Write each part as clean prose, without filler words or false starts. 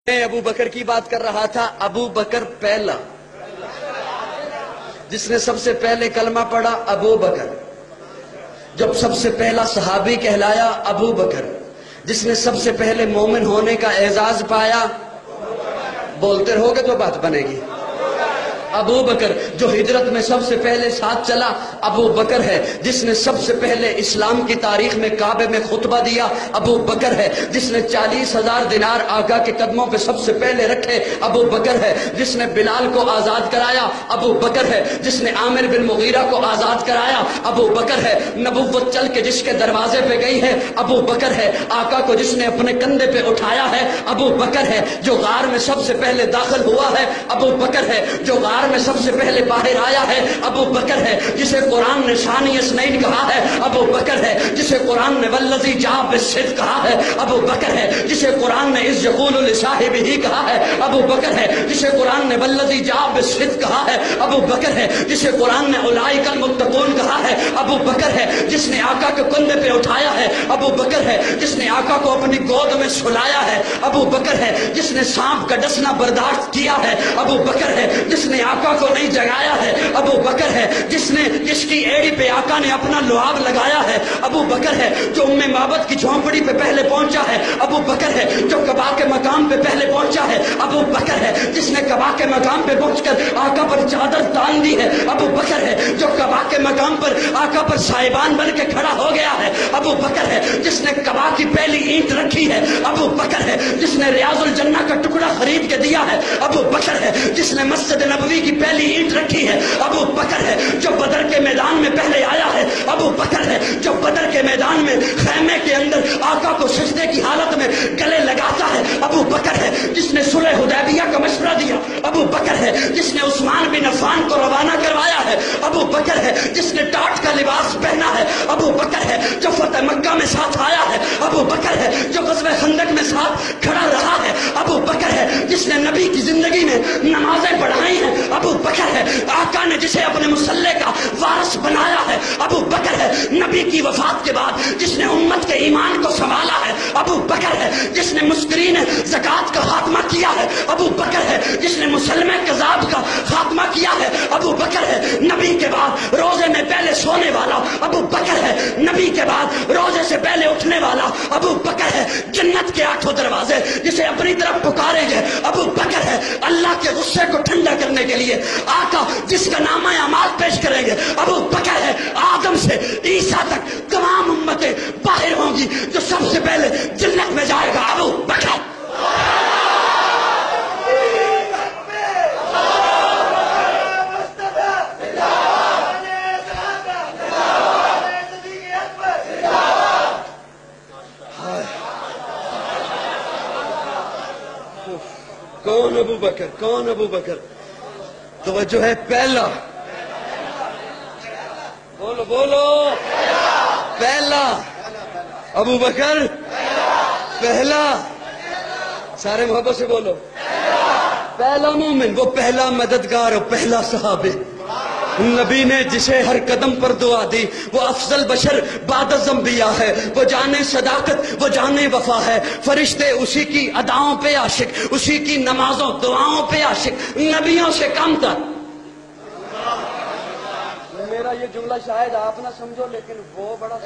میں ابو بکر کی بات کر رہا تھا۔ ابو بکر پہلا جس نے سب سے پہلے کلمہ پڑھا، ابو بکر۔ جب سب سے پہلا صحابی کہلایا، ابو بکر۔ جس نے سب سے پہلے مومن ہونے کا اعزاز پایا، بولتے رہو گے تو بات بنے گی۔ ابو بکر جو ہجرت میں سب سے پہلے ساتھ چلا، ابو بکر ہے۔ جس نے سب سے پہلے اسلام کی تاریخ میں کعبے میں خطبہ دیا، ابو بکر ہے۔ جس نے 40,000 دینار آقا کے قدموں پہ سب سے پہلے رکھے، ابو بکر ہے۔ جس نے بلال کو آزاد کرایا، ابو بکر ہے۔ جس نے عامر بن مغیرہ کو آزاد کرایا، ابو بکر ہے۔ نبوت چل کے جس کے دروازے پہ گئی ہے، ابو بکر ہے۔ آقا کو جس نے اپنے کندھے پہ اٹھایا ہے، ابو بکر ہے۔ جو غار میں سب سے پہلے داخل ہوا ہے، ابو بکر ہے۔ جو غار میں سب سے پہلے باہر آیا ہے، ابو بکر ہے۔ جسے قرآن نے ثانی اثنین کہا ہے، ابو بکر ہے۔ جسے قرآن نے والذی جاء بالصدق کہا ہے، ابو بکر ہے۔ جسے قرآن نے اذ یقول لصاحبہ کہا ہے، ابو بکر ہے۔ جسے قرآن نے والذی جاء بالصدق کہا ہے، ابو بکر ہے۔ جسے قرآن نے اولئک المتقون کہا ہے، ابو بکر ہے۔ جس نے آقا کے کندھے پہ اٹھایا ہے، ابو بکر ہے۔ جس نے آقا کو اپنی گود میں سلایا ہے، ابو بکر ہے۔ جس نے سانپ کا ڈسنا برداشت کیا ہے، ابو بکر ہے۔ جس نے آقا کو نہیں جگایا ہے، ابو بکر ہے۔ جس کی ایڑی پہ آقا نے اپنا لعاب لگایا ہے، ابو بکر ہے۔ جو ام معبد کی جھونپڑی پہ پہلے پہنچا ہے، ابو بکر ہے۔ جو قباء کے مقام پہ پہلے پہنچا ہے، ابو بکر ہے۔ جس نے قباء کے مقام پہ پہنچ کر آقا پر چادر تان دی ہے، ابو بکر ہے۔ جو قباء کے مقام پر آقا پر سائبان بن کے کھڑا ہو گیا ہے، ابو بکر ہے۔ جس نے قباء کی پہلی اینٹ رکھی ہے، ابو بکر ہے۔ جس نے ریاض الجنہ کا ٹکڑا خرید کے دیا ہے، ابو بکر ہے۔ جس نے مسجد نبوی کی پہلی اینٹ رکھی ہے، ابو بکر ہے۔ جو بدر کے میدان میں پہلے آیا ہے، ابو بکر ہے۔ جو بدر کے میدان میں خیمے کے اندر آقا کو سجدے کی حالت میں گلے لگاتا ہے، ابو بکر ہے۔ جس نے صلح حدیبیہ کا مشورہ دیا، ابو بکر ہے۔ جس نے عثمان بن عفان کو روانہ کروایا ہے، ابو بکر ہے۔ جس نے ٹاٹ کا لباس پہنا ہے، ابو بکر ہے۔ جو فتح مکہ میں ساتھ آیا ہے، ابو بکر ہے۔ جو غزوہ خندق میں ساتھ کھڑا رہا ہے، ابو بکر ہے۔ جس نے نبی کی زندگی میں نمازیں پڑھائی ہیں، ابو بکر ہے۔ آقا نے جسے اپنے مصلے کا وارث بنایا ہے، ابو بکر ہے۔ نبی کی وفات کے بعد جس نے امت کے ایمان کو سنبھالا ہے، ابو بکر ہے۔ جس نے مسکرین زکوٰۃ کا خاتمہ کیا ہے، ابو بکر ہے۔ جس نے مسلمہ کذاب کا خاتمہ کیا ہے، ابو بکر ہے۔ نبی کے بعد روزے میں پہلے سونے والا ابو بکر ہے۔ نبی کے بعد روزے سے پہلے اٹھنے والا ابو بکر ہے۔ جنت کے 8 دروازے جسے اپنی طرف پکاریں گے، ابو بکر ہے۔ اللہ کے غصے کو ٹھنڈا کرنے کے لیے آقا جس کا نامہ اعمال پیش کریں گے، ابو بکر ہے۔ آدم سے عیسیٰ تک تمام امتیں باہر ہوں گی، جو سب سے پہلے جنت میں جائے گا، ابو بکر۔ کون ابو بکر؟ کون ابو بکر؟ توجہ ہے، پہلا۔ بولو بولو، پہلا ابو بکر، پہلا۔ سارے محبت سے بولو، پہلا مومن، وہ پہلا مددگار، وہ پہلا صحابی۔ نبی نے جسے ہر قدم پر دعا دی، وہ افضل بشر بعد الانبیاء ہے۔ وہ جانے صداقت، وہ جانے وفا ہے۔ فرشتے اسی کی اداؤں پہ عاشق، اسی کی نمازوں دعاؤں پہ عاشق، نبیوں سے کم تر۔ میرا یہ جملہ شاید آپ نہ سمجھو، لیکن وہ بڑا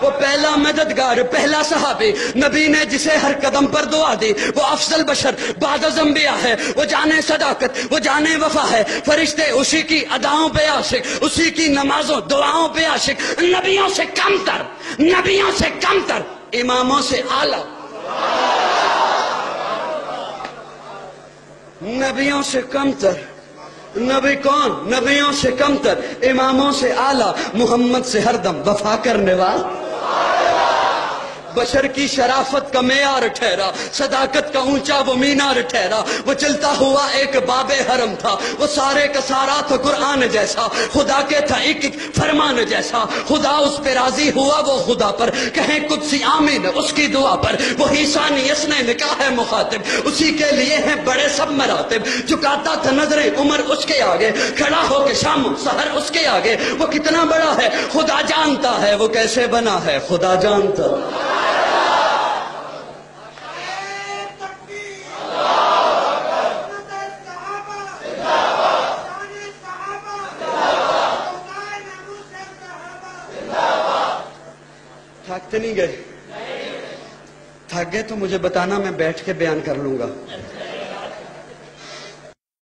وہ پہلا مددگار، پہلا صحابی، نبی نے جسے ہر قدم پر دعا دی، وہ افضل بشر بعد الانبیاء ہے۔ وہ جانے صداقت، وہ جانے وفا ہے۔ فرشتے اسی کی اداؤں پہ عاشق، اسی کی نمازوں دعاؤں پہ عاشق، نبیوں سے کم تر، نبیوں سے کم تر، اماموں سے اعلیٰ، نبیوں سے کم تر۔ نبی کون؟ نبیوں سے کم تر، اماموں سے اعلیٰ، محمد سے ہر دم وفا کرنے والا، بشر کی شرافت کا معیار ٹھہرا، صداقت کا اونچا وہ مینار ٹھہرا۔ وہ چلتا ہوا ایک باب حرم تھا، وہ سارے کا سارا تھا قرآن جیسا، خدا کے تھا ایک ایک فرمان جیسا۔ خدا اس پہ راضی ہوا، وہ خدا پر کہیں قدسی آمین اس کی دعا پر۔ وہی ثانی اثنین نکاح ہے مخاطب، اسی کے لیے ہیں بڑے سب مراتب۔ جھکاتا تھا نظریں عمر اس کے آگے، کھڑا ہو کے شام سحر اس کے آگے۔ وہ کتنا بڑا ہے خدا جانتا ہے، وہ کیسے بنا ہے خدا جانتا۔ تھکتے نہیں گئے؟ تھک گئے تو مجھے بتانا، میں بیٹھ کے بیان کر لوں گا۔